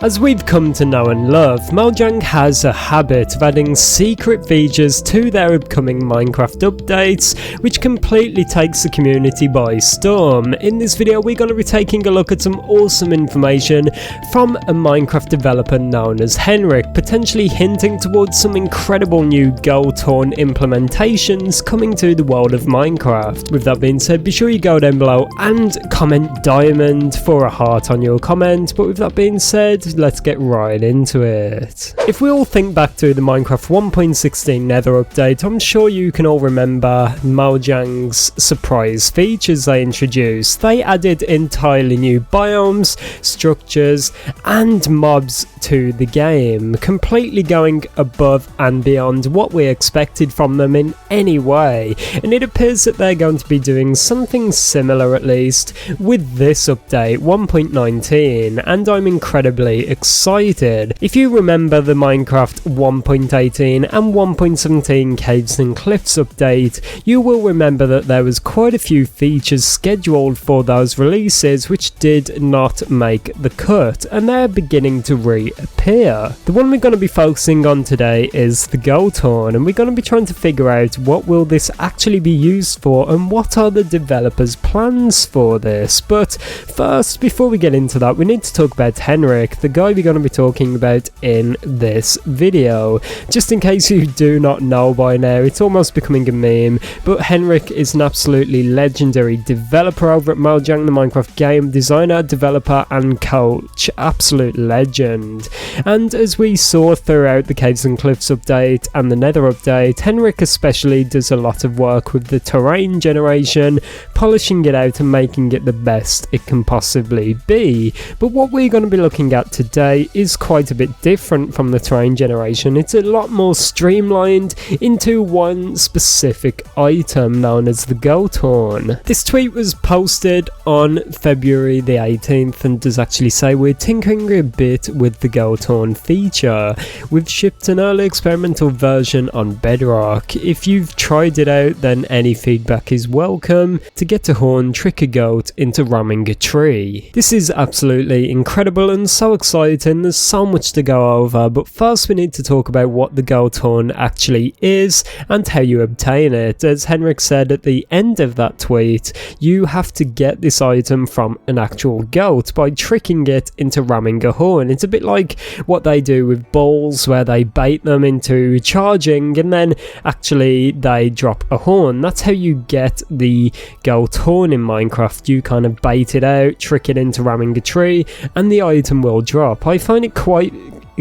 As we've come to know and love, Mojang has a habit of adding secret features to their upcoming Minecraft updates, which completely takes the community by storm. In this video we're going to be taking a look at some awesome information from a Minecraft developer known as Henrik, potentially hinting towards some incredible new gold horn implementations coming to the world of Minecraft. With that being said, be sure you go down below and comment diamond for a heart on your comment, but with that being said, let's get right into it. If we all think back to the Minecraft 1.16 Nether update, I'm sure you can all remember Mojang's surprise features they introduced. They added entirely new biomes, structures, and mobs to the game, completely going above and beyond what we expected from them in any way, and it appears that they're going to be doing something similar at least with this update 1.19, and I'm incredibly excited. If you remember the Minecraft 1.18 and 1.17 Caves and Cliffs update, you will remember that there was quite a few features scheduled for those releases which did not make the cut, and they're beginning to reappear. The one we're going to be focusing on today is the gold horn, and we're going to be trying to figure out what will this actually be used for and what are the developers' plans for this. But first, before we get into that, we need to talk about Henrik, the guy we're going to be talking about in this video. Just in case you do not know by now, it's almost becoming a meme, but Henrik is an absolutely legendary developer over at Mojang, the Minecraft game designer, developer and coach, absolute legend. And as we saw throughout the Caves and Cliffs update and the Nether update, Henrik especially does a lot of work with the terrain generation, polishing it out and making it the best it can possibly be. But what we're going to be looking at today is quite a bit different from the terrain generation. It's a lot more streamlined into one specific item known as the gold horn. This tweet was posted on February the 18th and does actually say, we're tinkering a bit with the gold horn feature. We've shipped an early experimental version on Bedrock. If you've tried it out, then any feedback is welcome. To get a horn, trick a goat into ramming a tree. This is absolutely incredible and so exciting. There's so much to go over, but first we need to talk about what the gold horn actually is and how you obtain it. As Henrik said at the end of that tweet, you have to get this item from an actual goat by tricking it into ramming a horn. It's a bit like what they do with bulls, where they bait them into charging and then actually they drop a horn. That's how you get the gold horn in Minecraft. You kind of bait it out, trick it into ramming a tree, and the item will drop. I find it quite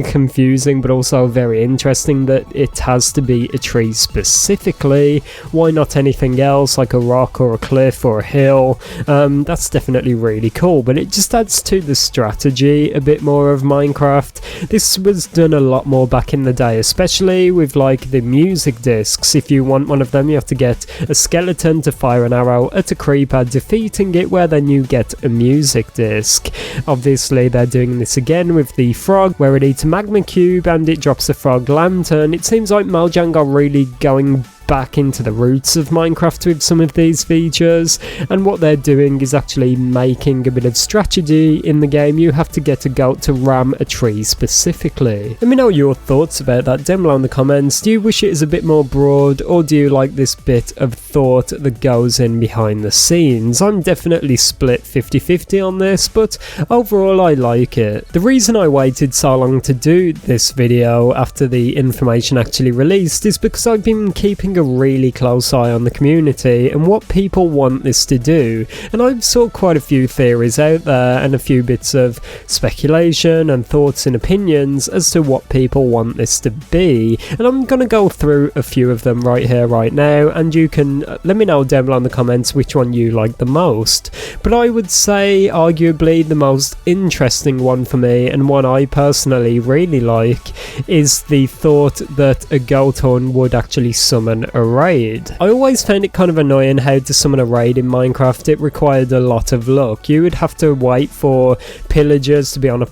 confusing but also very interesting that it has to be a tree specifically. Why not anything else like a rock or a cliff or a hill? That's definitely really cool, but it just adds to the strategy a bit more of Minecraft. This was done a lot more back in the day, especially with like the music discs. If you want one of them, you have to get a skeleton to fire an arrow at a creeper, defeating it, where then you get a music disc. Obviously they're doing this again with the frog, where it eats magma cube and it drops a frog lantern. It seems like Mojang are really going back into the roots of Minecraft with some of these features, and what they're doing is actually making a bit of strategy in the game. You have to get a goat to ram a tree specifically. Let me know your thoughts about that down below in the comments. Do you wish it is a bit more broad, or do you like this bit of thought that goes in behind the scenes? I'm definitely split 50-50 on this, but overall I like it. The reason I waited so long to do this video after the information actually released is because I've been keeping a really close eye on the community and what people want this to do, and I've saw quite a few theories out there and a few bits of speculation and thoughts and opinions as to what people want this to be, and I'm going to go through a few of them right here right now, and you can let me know down below in the comments which one you like the most. But I would say arguably the most interesting one for me, and one I personally really like, is the thought that a gold horn would actually summon a raid. I always found it kind of annoying how to summon a raid in Minecraft. It required a lot of luck. You would have to wait for pillagers to be on a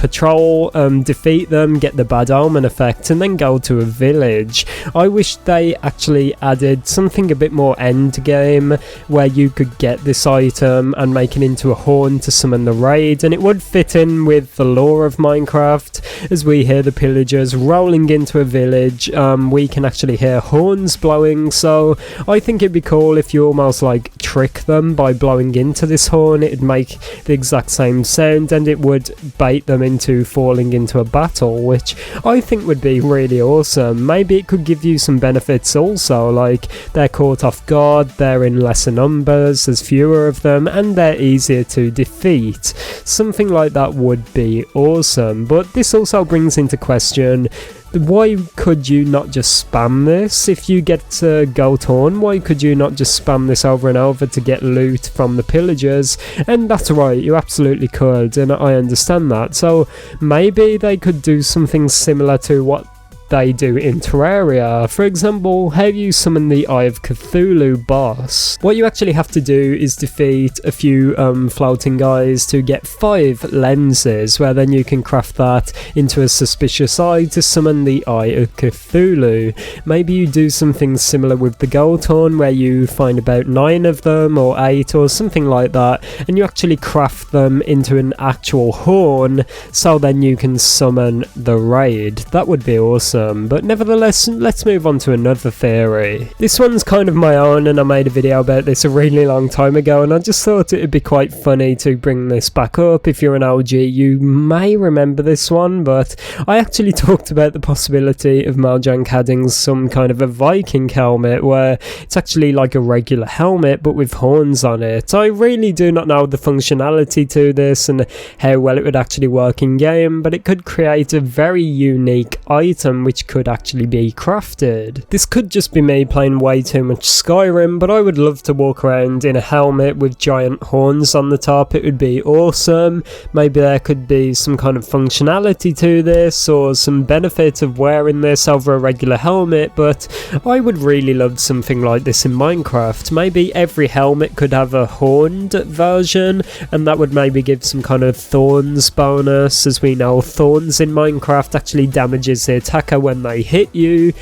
patrol, defeat them, get the bad omen effect, and then go to a village. I wish they actually added something a bit more end game, where you could get this item and make it into a horn to summon the raid, and it would fit in with the lore of Minecraft. As we hear the pillagers rolling into a village, we can actually hear horns blowing, so I think it'd be cool if you almost like trick them by blowing into this horn. It'd make the exact same sound and it would bait them into falling into a battle, which I think would be really awesome. Maybe it could give you some benefits also, like they're caught off guard, they're in lesser numbers, there's fewer of them, and they're easier to defeat. Something like that would be awesome, but this also brings into question, why could you not just spam this? If you get a goat horn, why could you not just spam this over and over to get loot from the pillagers? And that's right, you absolutely could, and I understand that. So maybe they could do something similar to what they do in Terraria. For example, how you summon the Eye of Cthulhu boss. What you actually have to do is defeat a few floating guys to get 5 lenses, where then you can craft that into a suspicious eye to summon the Eye of Cthulhu. Maybe you do something similar with the goat horn, where you find about 9 of them or 8 or something like that, and you actually craft them into an actual horn, so then you can summon the raid. That would be awesome. But nevertheless, let's move on to another theory. This one's kind of my own, and I made a video about this a really long time ago, and I just thought it'd be quite funny to bring this back up. If you're an OG, you may remember this one, but I actually talked about the possibility of Mojang adding some kind of a Viking helmet, where it's actually like a regular helmet but with horns on it. I really do not know the functionality to this and how well it would actually work in game, but it could create a very unique item which could actually be crafted. This could just be me playing way too much Skyrim, but I would love to walk around in a helmet with giant horns on the top. It would be awesome. Maybe there could be some kind of functionality to this, or some benefit of wearing this over a regular helmet, but I would really love something like this in Minecraft. Maybe every helmet could have a horned version, and that would maybe give some kind of thorns bonus. As we know, thorns in Minecraft actually damages the attacker when they hit you.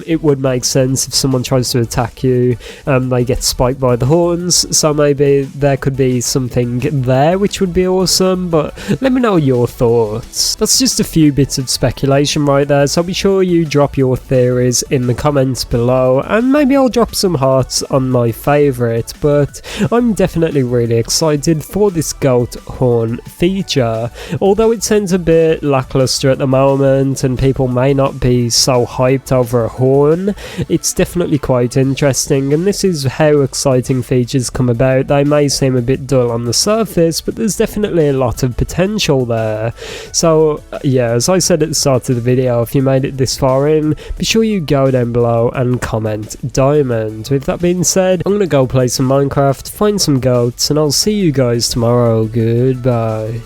It would make sense if someone tries to attack you, they get spiked by the horns, so maybe there could be something there which would be awesome, but let me know your thoughts. That's just a few bits of speculation right there, so be sure you drop your theories in the comments below, and maybe I'll drop some hearts on my favourite, but I'm definitely really excited for this goat horn feature. Although it sounds a bit lackluster at the moment and people may not be so hyped over a horn, it's definitely quite interesting, and this is how exciting features come about. They may seem a bit dull on the surface, but there's definitely a lot of potential there. So yeah, as I said at the start of the video, if you made it this far in, be sure you go down below and comment diamond. With that being said, I'm gonna go play some Minecraft, find some goats, and I'll see you guys tomorrow. Goodbye.